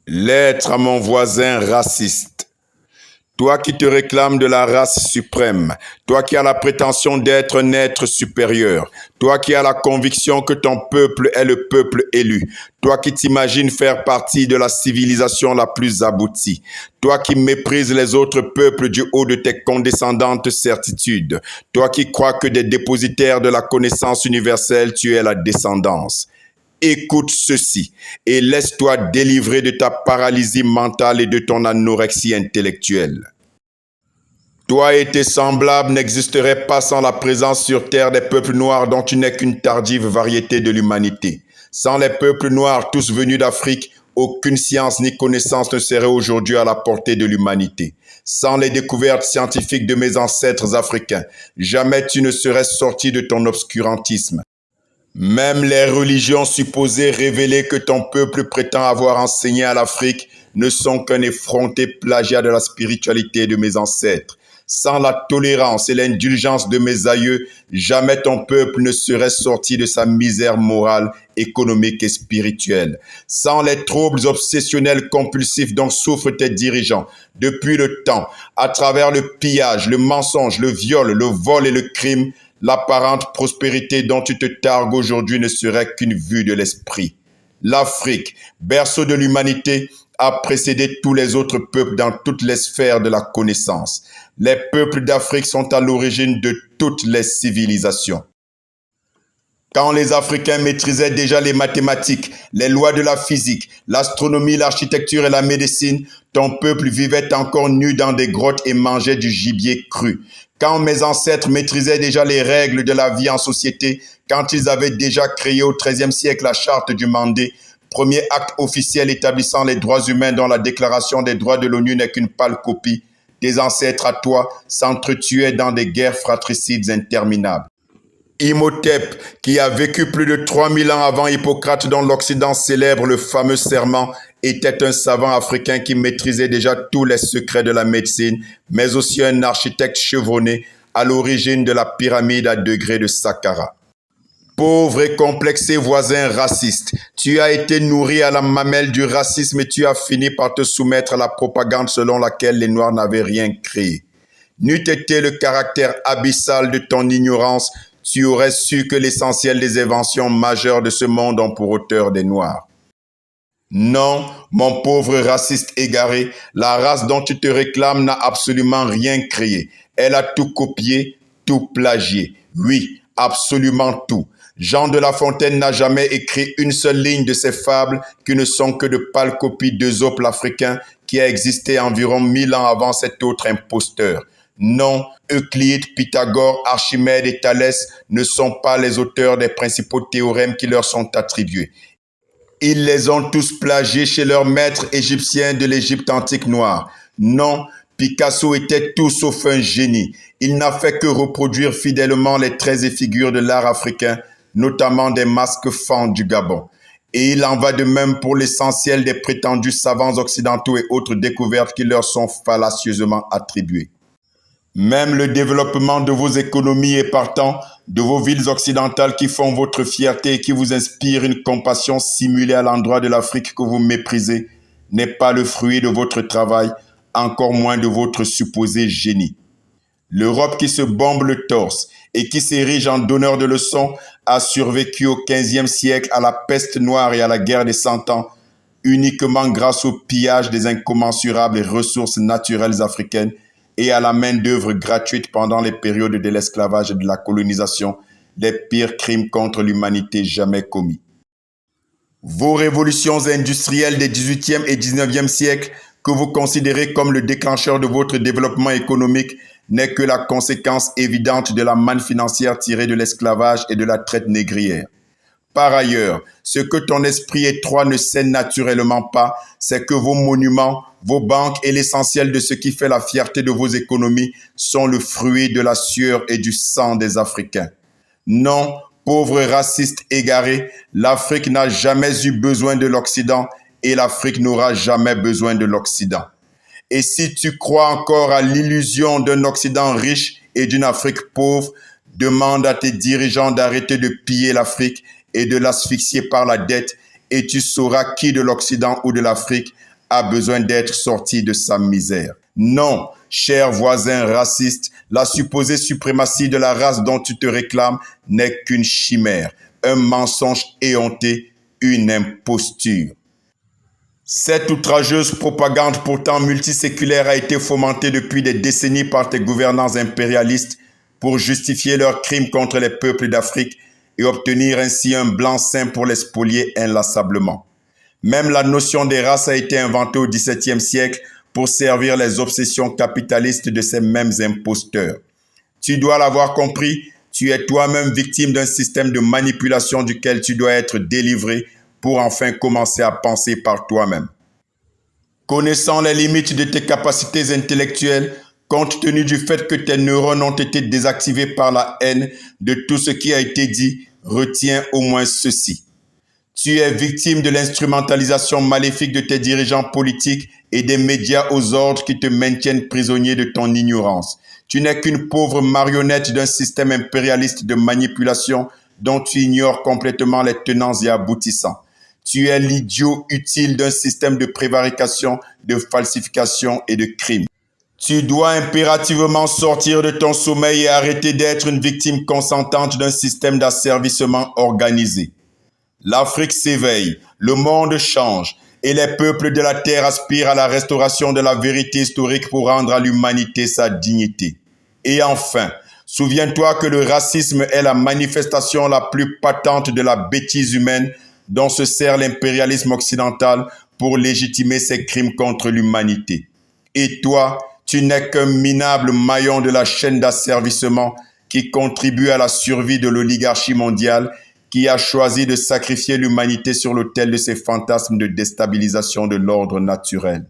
L'être à mon voisin raciste. Toi qui te réclames de la race suprême, toi qui as la prétention d'être un être supérieur, toi qui as la conviction que ton peuple est le peuple élu, toi qui t'imagines faire partie de la civilisation la plus aboutie, toi qui méprises les autres peuples du haut de tes condescendantes certitudes, toi qui crois que des dépositaires de la connaissance universelle tu es la descendance. Écoute ceci et laisse-toi délivrer de ta paralysie mentale et de ton anorexie intellectuelle. Toi et tes semblables n'existeraient pas sans la présence sur Terre des peuples noirs dont tu n'es qu'une tardive variété de l'humanité. Sans les peuples noirs tous venus d'Afrique, aucune science ni connaissance ne serait aujourd'hui à la portée de l'humanité. Sans les découvertes scientifiques de mes ancêtres africains, jamais tu ne serais sorti de ton obscurantisme. Même les religions supposées révélées que ton peuple prétend avoir enseigné à l'Afrique ne sont qu'un effronté plagiat de la spiritualité de mes ancêtres. Sans la tolérance et l'indulgence de mes aïeux, jamais ton peuple ne serait sorti de sa misère morale, économique et spirituelle. Sans les troubles obsessionnels compulsifs dont souffrent tes dirigeants depuis le temps, à travers le pillage, le mensonge, le viol, le vol et le crime, l'apparente prospérité dont tu te targues aujourd'hui ne serait qu'une vue de l'esprit. L'Afrique, berceau de l'humanité, a précédé tous les autres peuples dans toutes les sphères de la connaissance. Les peuples d'Afrique sont à l'origine de toutes les civilisations. Quand les Africains maîtrisaient déjà les mathématiques, les lois de la physique, l'astronomie, l'architecture et la médecine, ton peuple vivait encore nu dans des grottes et mangeait du gibier cru. Quand mes ancêtres maîtrisaient déjà les règles de la vie en société, quand ils avaient déjà créé au XIIIe siècle la charte du Mandé, premier acte officiel établissant les droits humains dont la déclaration des droits de l'ONU n'est qu'une pâle copie, tes ancêtres à toi s'entretuaient dans des guerres fratricides interminables. Imhotep, qui a vécu plus de 3000 ans avant Hippocrate dont l'Occident célèbre le fameux serment, était un savant africain qui maîtrisait déjà tous les secrets de la médecine, mais aussi un architecte chevronné à l'origine de la pyramide à degrés de Saqqara. Pauvre et complexé voisin raciste, tu as été nourri à la mamelle du racisme et tu as fini par te soumettre à la propagande selon laquelle les Noirs n'avaient rien créé. N'eût été le caractère abyssal de ton ignorance, tu aurais su que l'essentiel des inventions majeures de ce monde ont pour auteur des Noirs. Non, mon pauvre raciste égaré, la race dont tu te réclames n'a absolument rien créé. Elle a tout copié, tout plagié. Oui, absolument tout. Jean de La Fontaine n'a jamais écrit une seule ligne de ses fables qui ne sont que de pâles copies d'Eusope l'Africain qui a existé environ 1000 ans avant cet autre imposteur. Non, Euclide, Pythagore, Archimède et Thalès ne sont pas les auteurs des principaux théorèmes qui leur sont attribués. Ils les ont tous plagiés chez leurs maîtres égyptiens de l'Égypte antique noire. Non, Picasso était tout sauf un génie. Il n'a fait que reproduire fidèlement les traits et figures de l'art africain, notamment des masques fans du Gabon. Et il en va de même pour l'essentiel des prétendus savants occidentaux et autres découvertes qui leur sont fallacieusement attribuées. Même le développement de vos économies et partant de vos villes occidentales qui font votre fierté et qui vous inspirent une compassion simulée à l'endroit de l'Afrique que vous méprisez n'est pas le fruit de votre travail, encore moins de votre supposé génie. L'Europe qui se bombe le torse et qui s'érige en donneur de leçons a survécu au XVe siècle à la peste noire et à la guerre des 100 ans uniquement grâce au pillage des incommensurables ressources naturelles africaines et à la main-d'œuvre gratuite pendant les périodes de l'esclavage et de la colonisation, les pires crimes contre l'humanité jamais commis. Vos révolutions industrielles des XVIIIe et XIXe siècles, que vous considérez comme le déclencheur de votre développement économique, n'est que la conséquence évidente de la manne financière tirée de l'esclavage et de la traite négrière. Par ailleurs, ce que ton esprit étroit ne sait naturellement pas, c'est que vos monuments, vos banques et l'essentiel de ce qui fait la fierté de vos économies sont le fruit de la sueur et du sang des Africains. Non, pauvre raciste égaré, l'Afrique n'a jamais eu besoin de l'Occident et l'Afrique n'aura jamais besoin de l'Occident. Et si tu crois encore à l'illusion d'un Occident riche et d'une Afrique pauvre, demande à tes dirigeants d'arrêter de piller l'Afrique et de l'asphyxier par la dette, et tu sauras qui de l'Occident ou de l'Afrique a besoin d'être sorti de sa misère. Non, cher voisin raciste, la supposée suprématie de la race dont tu te réclames n'est qu'une chimère, un mensonge éhonté, une imposture. Cette outrageuse propagande pourtant multiséculaire a été fomentée depuis des décennies par tes gouvernants impérialistes pour justifier leurs crimes contre les peuples d'Afrique et obtenir ainsi un blanc-seing pour les spolier inlassablement. Même la notion des races a été inventée au XVIIe siècle pour servir les obsessions capitalistes de ces mêmes imposteurs. Tu dois l'avoir compris, tu es toi-même victime d'un système de manipulation duquel tu dois être délivré pour enfin commencer à penser par toi-même. Connaissant les limites de tes capacités intellectuelles, compte tenu du fait que tes neurones ont été désactivés par la haine de tout ce qui a été dit, retiens au moins ceci. Tu es victime de l'instrumentalisation maléfique de tes dirigeants politiques et des médias aux ordres qui te maintiennent prisonnier de ton ignorance. Tu n'es qu'une pauvre marionnette d'un système impérialiste de manipulation dont tu ignores complètement les tenants et aboutissants. Tu es l'idiot utile d'un système de prévarication, de falsification et de crime. Tu dois impérativement sortir de ton sommeil et arrêter d'être une victime consentante d'un système d'asservissement organisé. L'Afrique s'éveille, le monde change et les peuples de la terre aspirent à la restauration de la vérité historique pour rendre à l'humanité sa dignité. Et enfin, souviens-toi que le racisme est la manifestation la plus patente de la bêtise humaine dont se sert l'impérialisme occidental pour légitimer ses crimes contre l'humanité. Et toi, tu n'es qu'un minable maillon de la chaîne d'asservissement qui contribue à la survie de l'oligarchie mondiale qui a choisi de sacrifier l'humanité sur l'autel de ses fantasmes de déstabilisation de l'ordre naturel.